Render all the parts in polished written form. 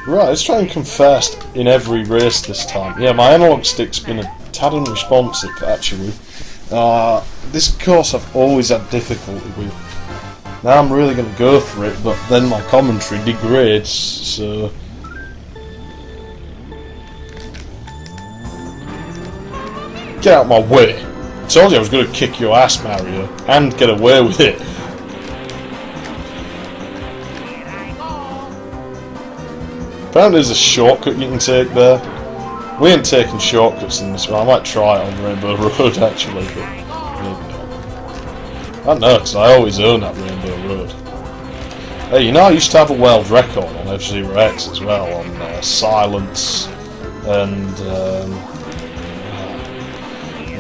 Right, let's try and come first in every race this time. Yeah, my analog stick's been a tad unresponsive, actually. This course I've always had difficulty with. Now I'm really going to go for it, but then my commentary degrades, so... Get out of my way! I told you I was going to kick your ass, Mario, and get away with it. Apparently there's a shortcut you can take there. We ain't taking shortcuts in this one. I might try it on Rainbow Road actually, but maybe not. I don't know, because I always own that Rainbow Road. Hey, you know I used to have a world record on F-Zero X as well, on silence and...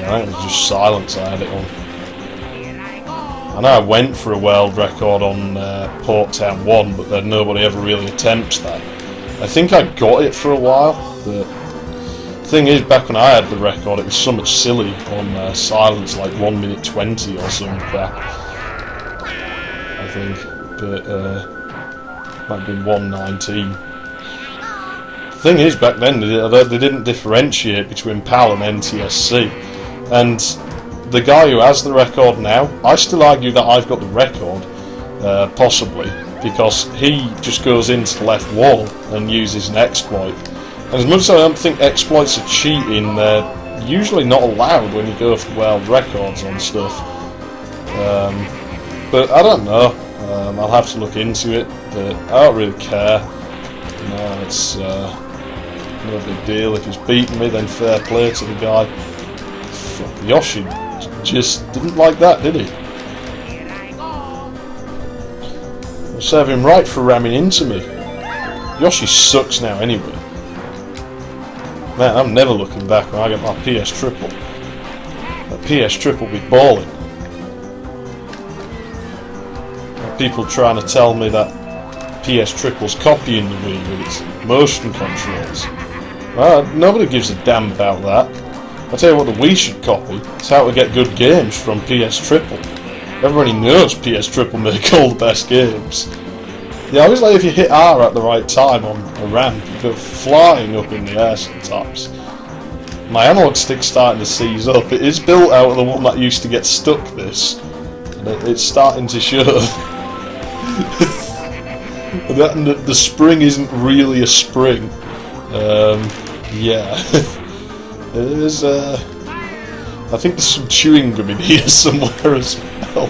I think it was just silence I had it on. I know I went for a world record on Port Town 1, but then nobody ever really attempts that. I think I got it for a while, but the thing is, back when I had the record, it was so much silly on silence, like 1 minute 20 or something crap, I think, but might have been 1:19. The thing is, back then they didn't differentiate between PAL and NTSC, and the guy who has the record now, I still argue that I've got the record, possibly, because he just goes into the left wall and uses an exploit. And as much as I don't think exploits are cheating, they're usually not allowed when you go for world records on stuff. But I don't know, I'll have to look into it, but I don't really care. No, it's no big deal. If he's beaten me, then fair play to the guy. Fuck, Yoshi just didn't like that, did he? Serve him right for ramming into me. Yoshi sucks now anyway. Man, I'm never looking back when I get my PS Triple. That PS Triple be balling. People trying to tell me that PS Triple's copying the Wii with its motion controls. Nobody gives a damn about that. I tell you what the Wii should copy. It's how to get good games from PS Triple. Everybody knows PS Triple make all the best games. Yeah, I always like if you hit R at the right time on a ramp, you go flying up in the air sometimes. My analog stick's starting to seize up. It is built out of the one that used to get stuck this. And it's starting to show. And the spring isn't really a spring. Yeah. There's I think there's some chewing gum in here somewhere as well.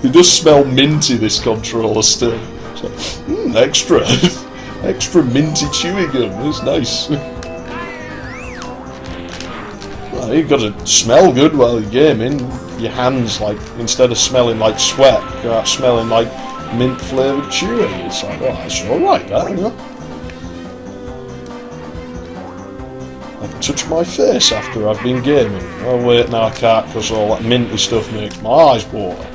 It does smell minty, this controller still. It's like, extra. Extra minty chewing gum. It's nice. Well, you've got to smell good while you're gaming. Your hands, like, instead of smelling like sweat, go out smelling like mint flavoured chewing. It's like, well, that's alright, that, you know. I can touch my face after I've been gaming. Oh wait, no I can't because all that minty stuff makes my eyes water.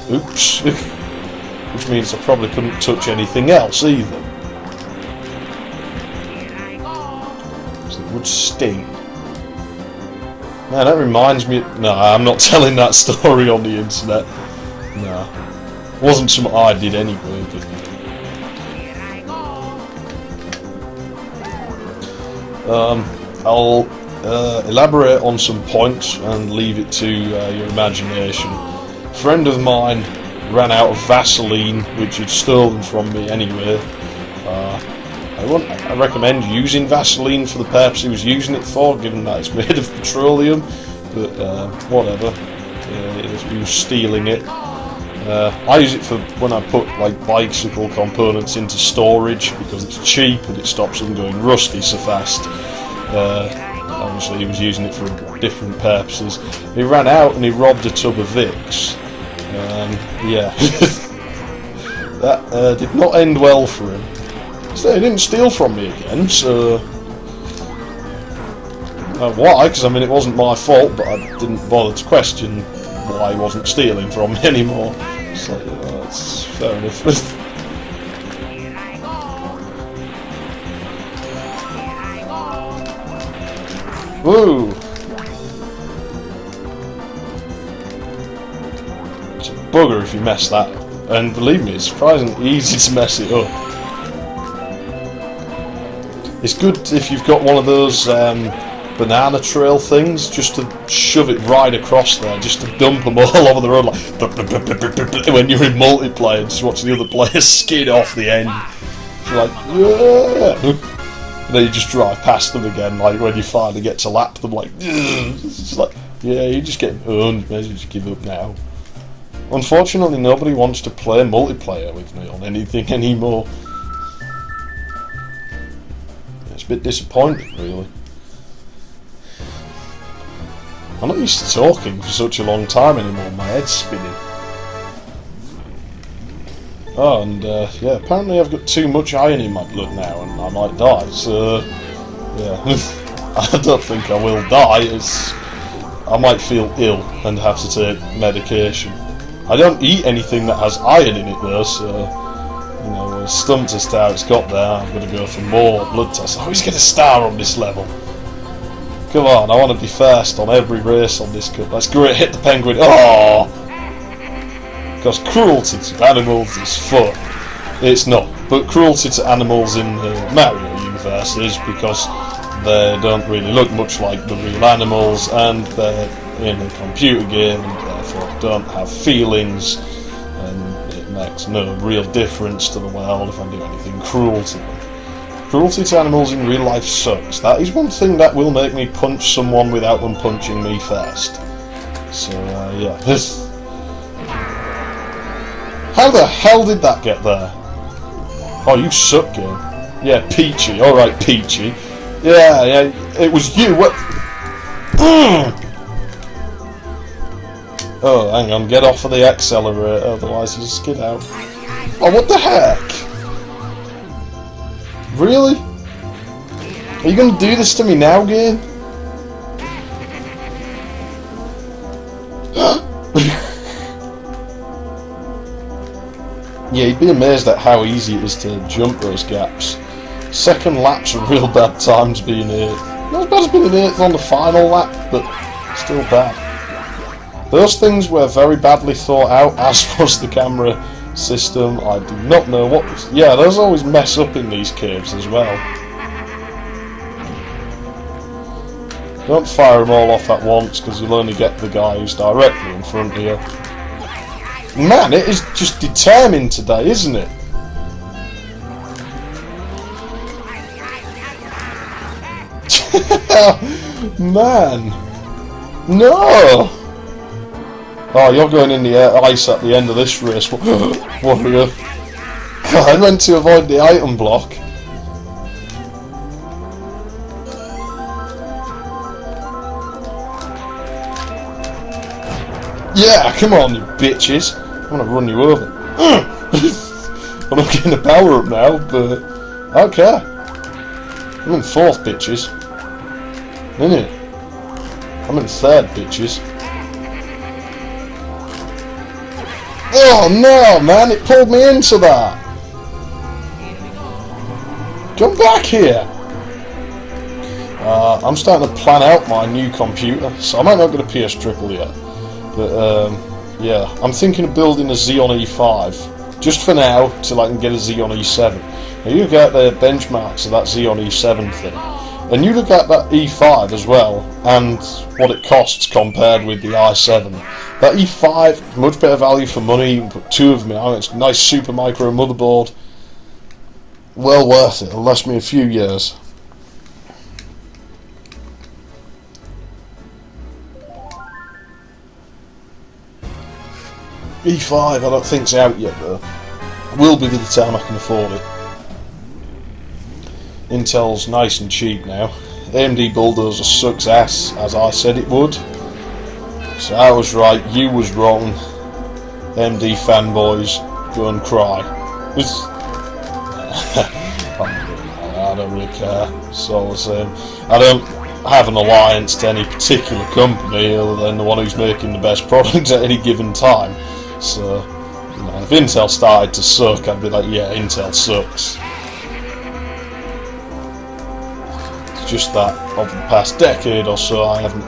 Oops. Which means I probably couldn't touch anything else either. So it would sting. Man, that reminds me... No, I'm not telling that story on the internet. No. It wasn't something I did anyway, but... I'll elaborate on some points and leave it to your imagination. A friend of mine ran out of Vaseline, which he'd stolen from me anyway. I recommend using Vaseline for the purpose he was using it for, given that it's made of petroleum, but whatever. He was stealing it. I use it for when I put like bicycle components into storage because it's cheap and it stops them going rusty so fast. Obviously he was using it for different purposes. He ran out and he robbed a tub of Vicks. Yeah. That did not end well for him. So he didn't steal from me again, so... why? Because I mean it wasn't my fault, but I didn't bother to question why he wasn't stealing from me anymore. So, that's fair enough. Woo! It's a bugger if you mess that up. And believe me, it's surprisingly easy to mess it up. It's good if you've got one of those banana trail things, just to shove it right across there, just to dump them all over the road, like when you're in multiplayer, just watch the other players skid off the end. You're like, yeah. And then you just drive past them again, like when you finally get to lap them, like, it's like, yeah, you're just getting owned, maybe just give up now. Unfortunately, nobody wants to play multiplayer with me on anything anymore. It's a bit disappointing, really. I'm not used to talking for such a long time anymore, my head's spinning. Oh, and yeah, apparently I've got too much iron in my blood now and I might die, so yeah. I don't think I will die, I might feel ill and have to take medication. I don't eat anything that has iron in it though, so, you know, stumped as to how it's got there. I'm going to go for more blood tests. Oh, he's get a star on this level. Come on, I want to be first on every race on this cup. Let's go hit the penguin. Oh! Because cruelty to animals is fun. It's not. But cruelty to animals in the Mario universe is, because they don't really look much like the real animals and they're in a computer game and therefore don't have feelings, and it makes no real difference to the world if I do anything cruel to them. Cruelty to animals in real life sucks. That is one thing that will make me punch someone without them punching me first. So, yeah. How the hell did that get there? Oh, you suck, game. Yeah, Peachy. Alright, Peachy. Yeah, it was you. What? Oh, hang on. Get off of the accelerator, otherwise you'll skid out. Oh, what the heck? Really? Are you going to do this to me now, game? Yeah, you'd be amazed at how easy it is to jump those gaps. Second lap's a real bad time to be in 8th. Not as bad as being in 8th on the final lap, but still bad. Those things were very badly thought out, as was the camera system. I do not know what was... Yeah, those always mess up in these caves as well. Don't fire them all off at once, because you'll only get the guy who's directly in front of you. Man, it is just determined today, isn't it? Man! No! Oh, you're going in the ice at the end of this race. Warrior. I meant to avoid the item block. Yeah, come on, you bitches. I'm gonna run you over. I'm not getting a power up now, but I don't care. I'm in 4th, bitches. Innit? I'm in 3rd, bitches. Oh no, man, it pulled me into that. Come back here. I'm starting to plan out my new computer, so I might not get a PS Triple yet. But, yeah, I'm thinking of building a Xeon E5, just for now, till I can get a Xeon E7. Now you look at the benchmarks of that Xeon E7 thing, and you look at that E5 as well, and what it costs compared with the i7. That E5, much better value for money. You can put 2 of them in. It's a nice super micro motherboard. Well worth it. It'll last me a few years. E5, I don't think it's out yet though. Will be by the time I can afford it. Intel's nice and cheap now. AMD Bulldozer sucks ass, as I said it would. So I was right, you was wrong. AMD fanboys, go and cry. I don't really care. So I don't have an alliance to any particular company other than the one who's making the best product at any given time. So, you know, if Intel started to suck, I'd be like, yeah, Intel sucks. It's just that over the past decade or so, I haven't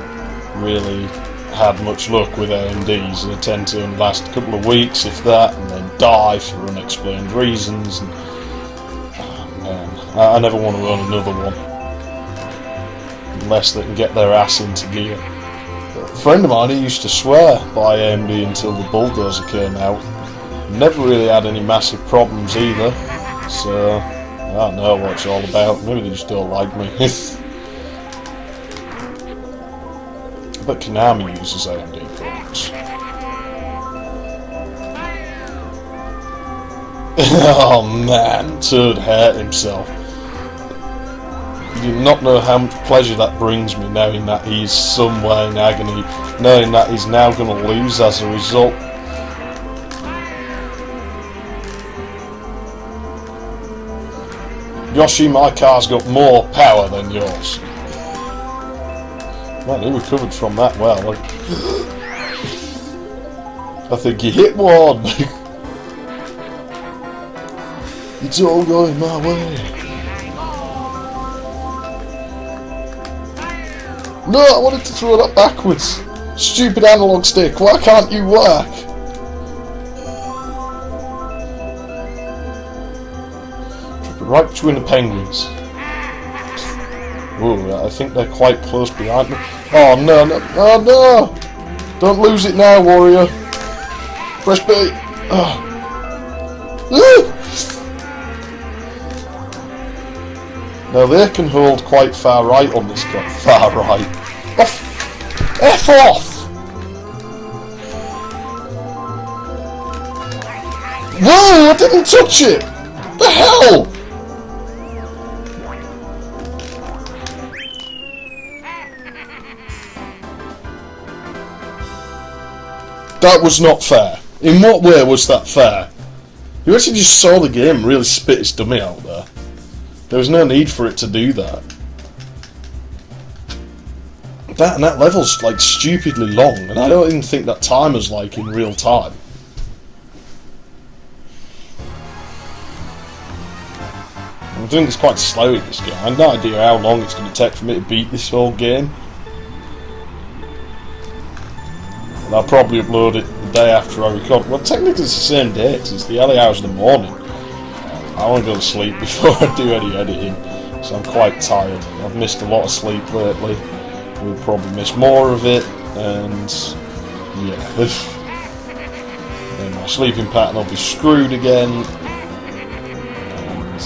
really had much luck with AMDs. They tend to last a couple of weeks, if that, and then die for unexplained reasons. And, I never want to own another one. Unless they can get their ass into gear. A friend of mine, he used to swear by AMD until the bulldozer came out. Never really had any massive problems either. So, I don't know what it's all about. Maybe they just don't like me. But Konami uses AMD products. Oh man, Toad hurt himself. You do not know how much pleasure that brings me, knowing that he's somewhere in agony, knowing that he's now going to lose as a result. Yoshi, my car's got more power than yours. Man, he recovered from that well. I think he hit one. It's all going my way. No, I wanted to throw that backwards. Stupid analog stick, why can't you work? Drop it right between the penguins. Ooh, I think they're quite close behind me. Oh no, no, oh no! Don't lose it now, warrior. Press B. Now they can hold quite far right on this car. Far right. F off! Whoa! I didn't touch it! The hell! That was not fair. In what way was that fair? You actually just saw the game really spit its dummy out there. There was no need for it to do that. That level's like stupidly long, and I don't even think that timer's like in real time. I'm doing this quite slow in this game. I have no idea how long it's going to take for me to beat this whole game. And I'll probably upload it the day after I record. Well, technically it's the same day, it's the early hours of the morning. I want to go to sleep before I do any editing, so I'm quite tired. I've missed a lot of sleep lately. We'll probably miss more of it, and yeah, and my sleeping pattern will be screwed again, and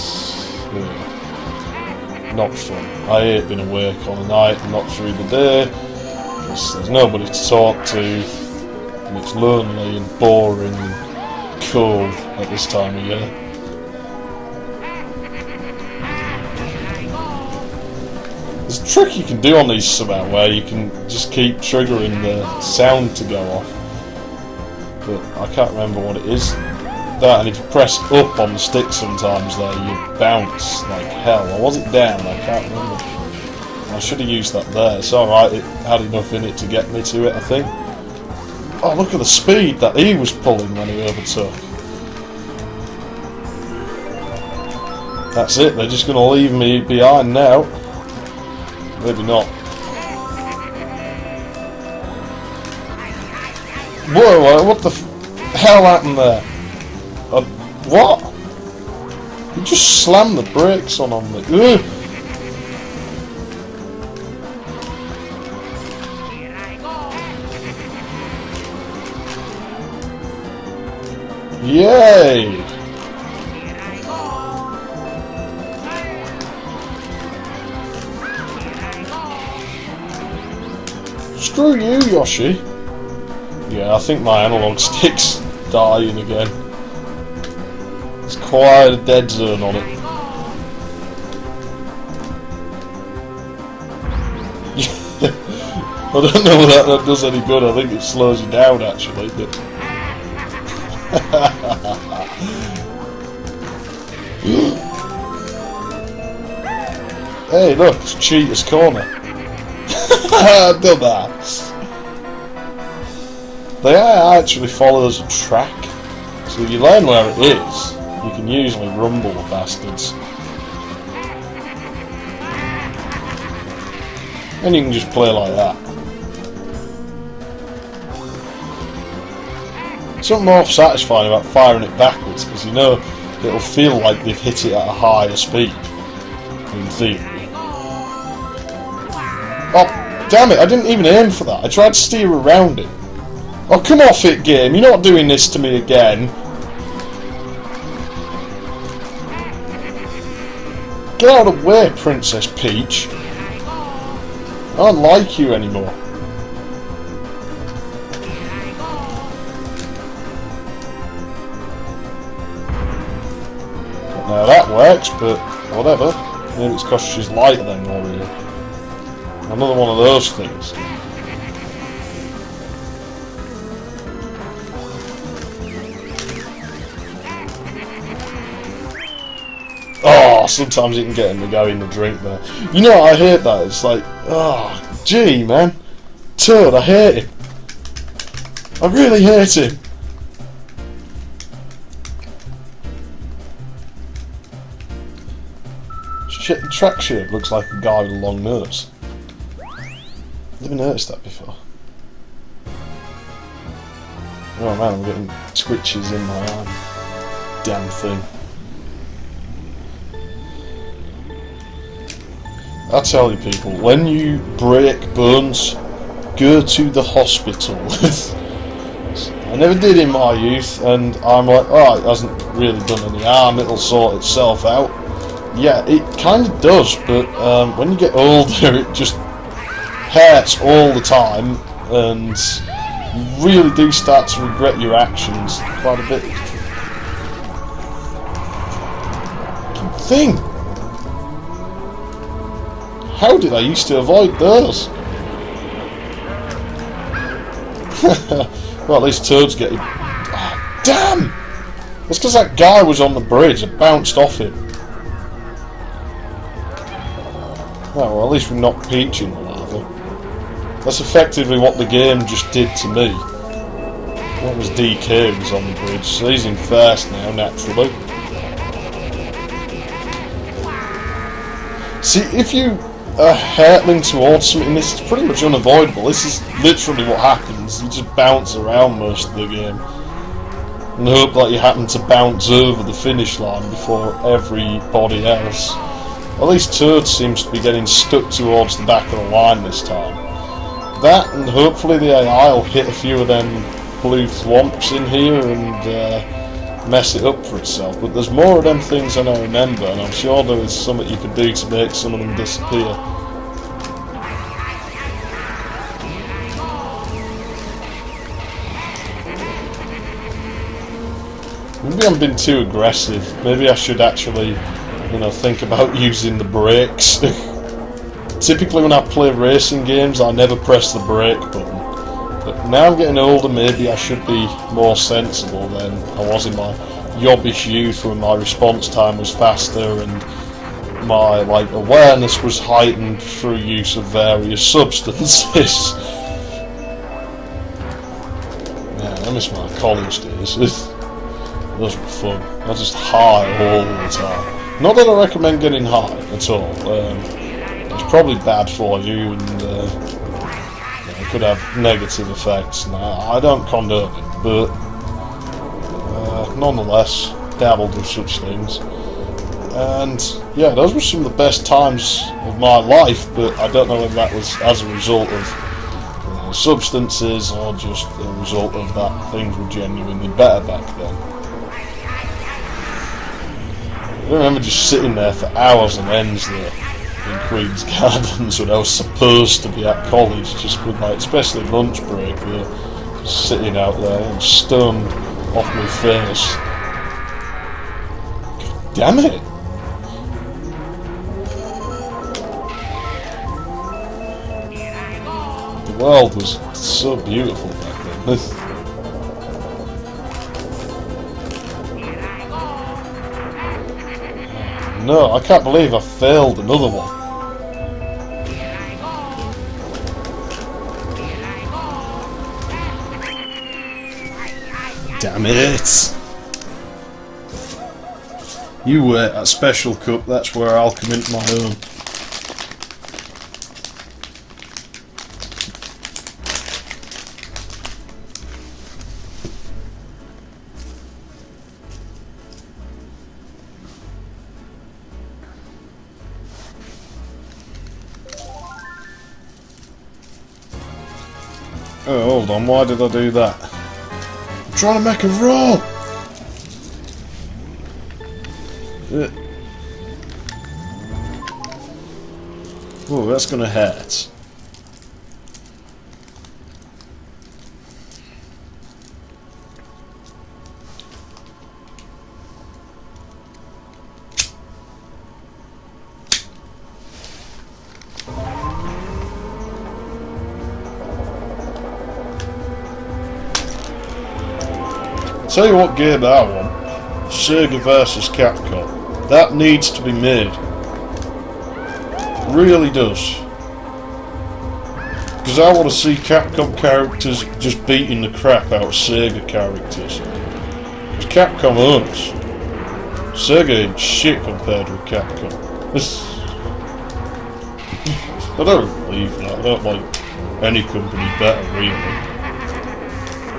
yeah, not fun. I hate being awake all night and not through the day, because there's nobody to talk to, and it's lonely and boring and cold at this time of year. There's a trick you can do on these somehow where you can just keep triggering the sound to go off, but I can't remember what it is. That, and if you press up on the stick sometimes there, you bounce like hell. Or was it down? I can't remember. I should have used that there. It's alright, it had enough in it to get me to it, I think. Oh, look at the speed that he was pulling when he overtook. That's it, they're just going to leave me behind now. Maybe not. Whoa, what the hell happened there? What? You just slammed the brakes on me. Ugh. Yay! Screw you, Yoshi. Yeah, I think my analog stick's dying again. It's quite a dead zone on it. I don't know whether that does any good. I think it slows you down actually, but hey, look, it's Cheater's Corner. Dumbass. They actually follows a track, so if you learn where it is, you can usually rumble the bastards. And you can just play like that. Something more satisfying about firing it backwards, because you know it'll feel like they've hit it at a higher speed, in theory. Oh, damn it, I didn't even aim for that. I tried to steer around it. Oh, come off it, game. You're not doing this to me again. Get out of the way, Princess Peach. I don't like you anymore. Now that works, but whatever. Maybe it's because she's lighter than Mario. Another one of those things. Oh, sometimes you can get him to go in the drink there. You know, I hate that. It's like, oh, gee, man. Toad, I hate him. I really hate him. Track shape looks like a guy with a long nose. Never noticed that before. Oh man, I'm getting twitches in my arm. Damn thing. I tell you people, when you break bones, go to the hospital. I never did in my youth, and I'm like, oh, it hasn't really done any harm, it'll sort itself out. Yeah, it kind of does, but when you get older, it just hurts all the time, and you really do start to regret your actions quite a bit. Thing. How did I used to avoid those? Well, at least Toad's getting... Oh, damn! It's because that guy was on the bridge. I bounced off him. Oh, well, at least we're not Peach in the lava. That's effectively what the game just did to me. That was DK who was on the bridge, so he's in first now, naturally. See, if you are hurtling towards something, this is pretty much unavoidable. This is literally what happens. You just bounce around most of the game. And hope that you happen to bounce over the finish line before everybody else. At least Toad seems to be getting stuck towards the back of the line this time. That, and hopefully the AI will hit a few of them blue thwomps in here and mess it up for itself. But there's more of them things than I remember, and I'm sure there is something you could do to make some of them disappear. Maybe I'm being too aggressive. Maybe I should actually, you know, think about using the brakes. Typically when I play racing games, I never press the brake button. But now I'm getting older, maybe I should be more sensible than I was in my yobbish youth, when my response time was faster and my awareness was heightened through use of various substances. Man, I miss my college days. Those were fun. I was just high all the time. Not that I recommend getting high at all. It's probably bad for you, and it could have negative effects. Now, I don't condone it, but nonetheless, dabbled with such things. And yeah, those were some of the best times of my life, but I don't know whether that was as a result of substances or just a result of that things were genuinely better back then. I remember just sitting there for hours and ends there in Queen's Gardens when I was supposed to be at college, just with especially lunch break, just sitting out there and stunned off my face. God damn it! The world was so beautiful back then. No, I can't believe I failed another one. Damn it! You wait at Special Cup, that's where I'll come into my own. Oh, hold on, why did I do that? I'm trying to make a roll! Oh, that's gonna hurt. Tell you what game I want. Sega versus Capcom. That needs to be made. Really does. Because I want to see Capcom characters just beating the crap out of Sega characters. Because Capcom owns. Sega ain't shit compared with Capcom. I don't believe that. I don't like any company better, really.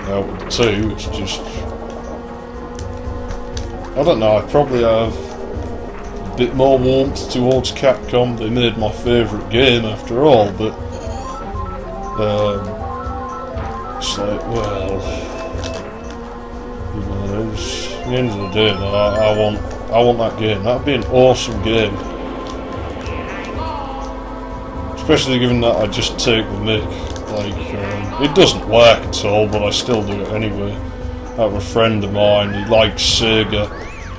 Now with the two, it's just... I don't know, I probably have a bit more warmth towards Capcom. They made my favourite game after all, but it's like, well, you know, it's, at the end of the day, I want that game. That'd be an awesome game, especially given that I just take the mick. Like, it doesn't work at all, but I still do it anyway. I have a friend of mine, he likes Sega.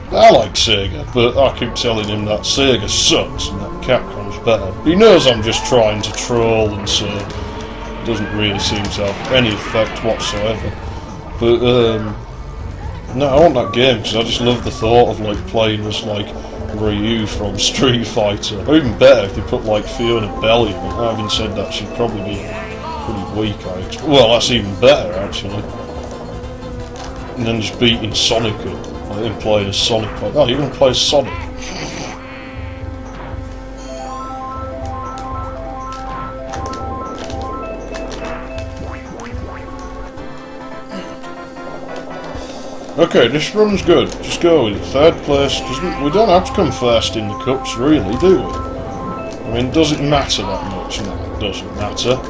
I like Sega, but I keep telling him that Sega sucks and that Capcom's better. He knows I'm just trying to troll, and so it doesn't really seem to have any effect whatsoever. But, no, I want that game because I just love the thought of, like, playing as, like, Ryu from Street Fighter. Or even better if they put, like, Fiona Belly in it. Having said that, she'd probably be pretty weak, I expect. Well, that's even better, actually. And then just beating Sonic up. I didn't play as Sonic. Oh, you're going to play as Sonic. Okay, this run's good. Just go with it. Third place. We don't have to come first in the cups, really, do we? I mean, does it matter that much? No, it doesn't matter.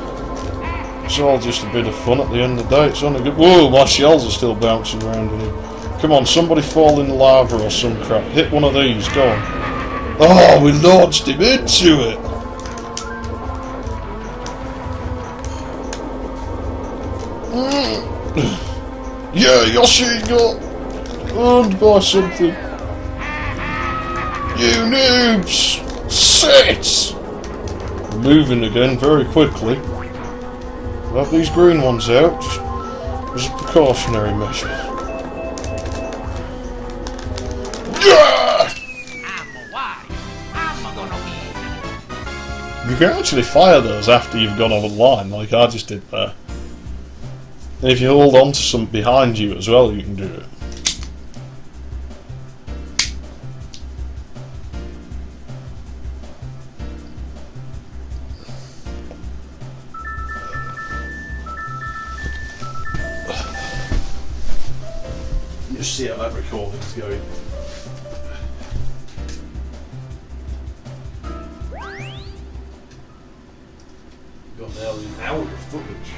It's all just a bit of fun at the end of the day. It's only good. Whoa, my shells are still bouncing around in here. Come on, somebody fall in the lava or some crap. Hit one of these, go on. Oh, we launched him into it! Yeah, Yoshi got owned by something. You noobs! Sit! Moving again very quickly. We'll have these green ones out, just as a precautionary measure. You can actually fire those after you've gone over the line, like I just did there. And if you hold on to something behind you as well, you can do it. Just see how that recording's going. Got nearly an hour of footage.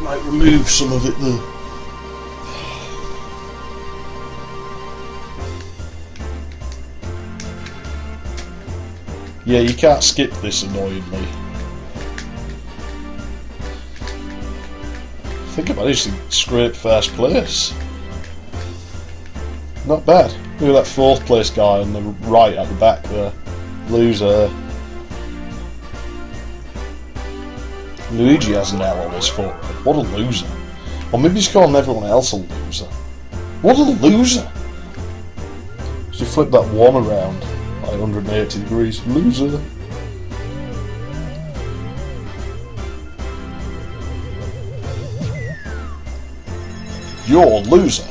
Might remove some of it though. Yeah, you can't skip this annoyingly. Think about this, scrape first place. Not bad. Look at that fourth place guy on the right at the back there. Loser. Luigi has an L on his foot. What a loser. Or maybe he's calling everyone else a loser. What a loser! So you flip that one around like 180 degrees. Loser. You're a loser.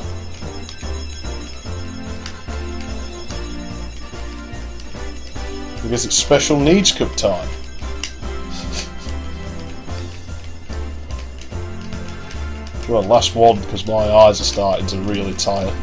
Because it's Special Needs Cup time. Well, last one, because my eyes are starting to really tire.